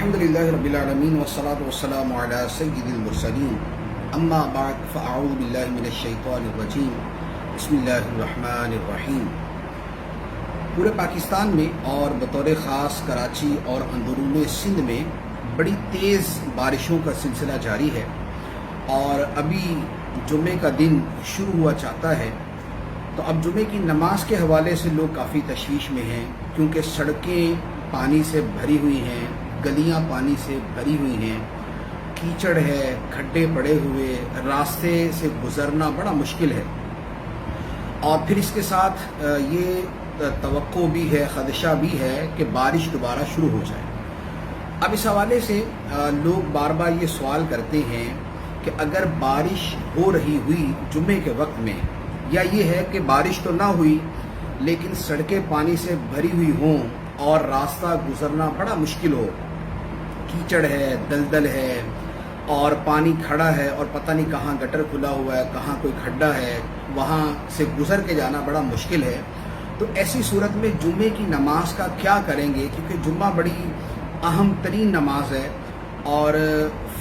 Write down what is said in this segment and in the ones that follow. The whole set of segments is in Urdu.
الحمدللہ رب العالمین والصلاة والسلام علی سید المرسلین اما بعد فاعوذ باللہ من الشیطان الرجیم بسم اللہ الرحمن الرحیم۔ پورے پاکستان میں اور بطور خاص کراچی اور اندرون سندھ میں بڑی تیز بارشوں کا سلسلہ جاری ہے اور ابھی جمعے کا دن شروع ہوا چاہتا ہے، تو اب جمعے کی نماز کے حوالے سے لوگ کافی تشویش میں ہیں، کیونکہ سڑکیں پانی سے بھری ہوئی ہیں، گلیاں پانی سے بھری ہوئی ہیں، کیچڑ ہے، کھڈے پڑے ہوئے، راستے سے گزرنا بڑا مشکل ہے، اور پھر اس کے ساتھ یہ توقع بھی ہے، خدشہ بھی ہے کہ بارش دوبارہ شروع ہو جائے۔ اب اس حوالے سے لوگ بار بار یہ سوال کرتے ہیں کہ اگر بارش ہو رہی ہوئی جمعے کے وقت میں، یا یہ ہے کہ بارش تو نہ ہوئی لیکن سڑکیں پانی سے بھری ہوئی ہوں اور راستہ گزرنا بڑا مشکل ہو، کیچڑ ہے، دلدل ہے اور پانی کھڑا ہے اور پتہ نہیں کہاں گٹر کھلا ہوا ہے، کہاں کوئی کھڈا ہے، وہاں سے گزر کے جانا بڑا مشکل ہے، تو ایسی صورت میں جمعے کی نماز کا کیا کریں گے؟ کیونکہ جمعہ بڑی اہم ترین نماز ہے اور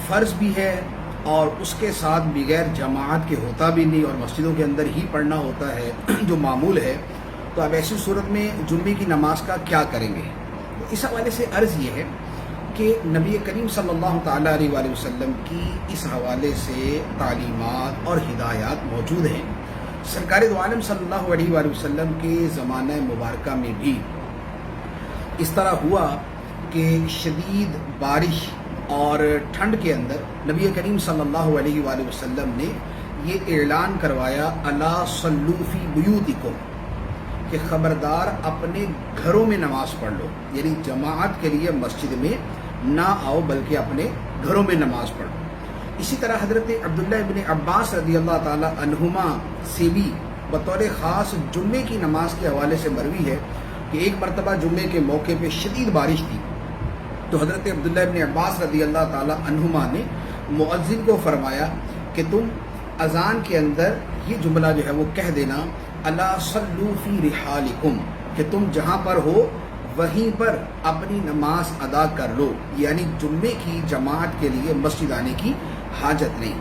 فرض بھی ہے، اور اس کے ساتھ بغیر جماعت کے ہوتا بھی نہیں، اور مسجدوں کے اندر ہی پڑھنا ہوتا ہے جو معمول ہے۔ تو اب ایسی صورت میں جمعے کی نماز کا کیا کریں گے؟ اس حوالے سے عرض یہ ہے کہ نبی کریم صلی اللہ تعالیٰ علیہ وآلہ وسلم کی اس حوالے سے تعلیمات اور ہدایات موجود ہیں۔ سرکار دو عالم صلی اللہ علیہ وآلہ وسلم کے زمانہ مبارکہ میں بھی اس طرح ہوا کہ شدید بارش اور ٹھنڈ کے اندر نبی کریم صلی اللہ علیہ وآلہ وسلم نے یہ اعلان کروایا، الا صلوا فی بیوتکم، کہ خبردار اپنے گھروں میں نماز پڑھ لو، یعنی جماعت کے لیے مسجد میں نہ آؤ بلکہ اپنے گھروں میں نماز پڑھو۔ اسی طرح حضرت عبداللہ ابن عباس رضی اللہ تعالی عنہما سے بھی بطور خاص جمعے کی نماز کے حوالے سے مروی ہے کہ ایک مرتبہ جمعے کے موقع پہ شدید بارش تھی، تو حضرت عبداللہ ابن عباس رضی اللہ تعالی عنہما نے مؤذن کو فرمایا کہ تم اذان کے اندر یہ جملہ جو ہے وہ کہہ دینا، الا صلوا فی رحالکم، کہ تم جہاں پر ہو وہیں پر اپنی نماز ادا کر لو، یعنی جمعے کی جماعت کے لیے مسجد آنے کی حاجت نہیں۔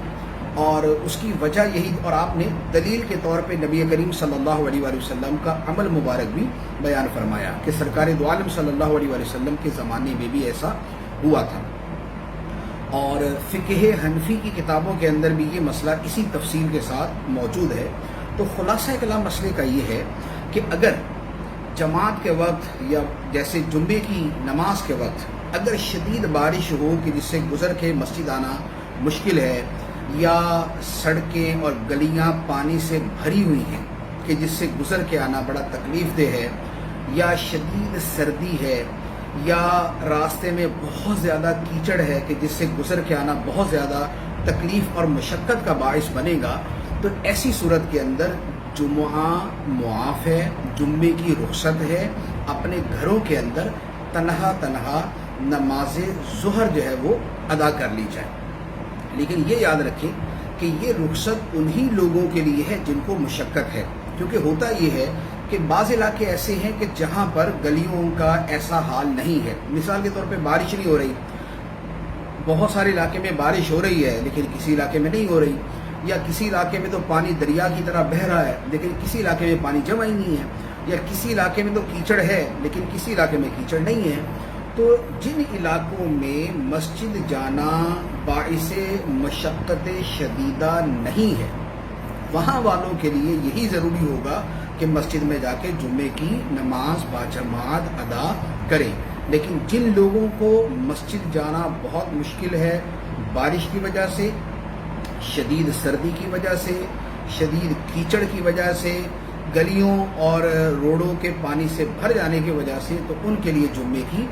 اور اس کی وجہ یہی، اور آپ نے دلیل کے طور پہ نبی کریم صلی اللہ علیہ وآلہ وسلم کا عمل مبارک بھی بیان فرمایا کہ سرکار دو عالم صلی اللہ علیہ وآلہ وسلم کے زمانے میں بھی ایسا ہوا تھا، اور فقہ حنفی کی کتابوں کے اندر بھی یہ مسئلہ اسی تفصیل کے ساتھ موجود ہے۔ تو خلاصہ کلام مسئلے کا یہ ہے کہ اگر جماعت کے وقت یا جیسے جمعے کی نماز کے وقت اگر شدید بارش ہو کہ جس سے گزر کے مسجد آنا مشکل ہے، یا سڑکیں اور گلیاں پانی سے بھری ہوئی ہیں کہ جس سے گزر کے آنا بڑا تکلیف دہ ہے، یا شدید سردی ہے، یا راستے میں بہت زیادہ کیچڑ ہے کہ جس سے گزر کے آنا بہت زیادہ تکلیف اور مشقت کا باعث بنے گا، تو ایسی صورت کے اندر جمعہ معاف ہے، جمعے کی رخصت ہے، اپنے گھروں کے اندر تنہا نماز ظہر جو ہے وہ ادا کر لی جائے۔ لیکن یہ یاد رکھیں کہ یہ رخصت انہی لوگوں کے لیے ہے جن کو مشقت ہے، کیونکہ ہوتا یہ ہے کہ بعض علاقے ایسے ہیں کہ جہاں پر گلیوں کا ایسا حال نہیں ہے، مثال کے طور پہ بارش نہیں ہو رہی، بہت سارے علاقے میں بارش ہو رہی ہے لیکن کسی علاقے میں نہیں ہو رہی، یا کسی علاقے میں تو پانی دریا کی طرح بہہ رہا ہے لیکن کسی علاقے میں پانی جمع ہی نہیں ہے، یا کسی علاقے میں تو کیچڑ ہے لیکن کسی علاقے میں کیچڑ نہیں ہے۔ تو جن علاقوں میں مسجد جانا باعث مشقت شدیدہ نہیں ہے، وہاں والوں کے لیے یہی ضروری ہوگا کہ مسجد میں جا کے جمعے کی نماز باجماعت ادا کریں۔ لیکن جن لوگوں کو مسجد جانا بہت مشکل ہے، بارش کی وجہ سے، شدید سردی کی وجہ سے، شدید کیچڑ کی وجہ سے، گلیوں اور روڈوں کے پانی سے بھر جانے کی وجہ سے، تو ان کے لیے جمعے کی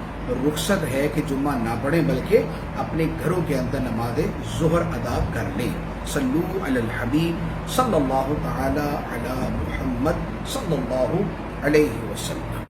رخصت ہے کہ جمعہ نہ پڑھیں بلکہ اپنے گھروں کے اندر نماز ظہر ادا کر لیں۔ صلو علی الحبیب صلی اللہ تعالی علی محمد صلی اللہ علیہ وسلم۔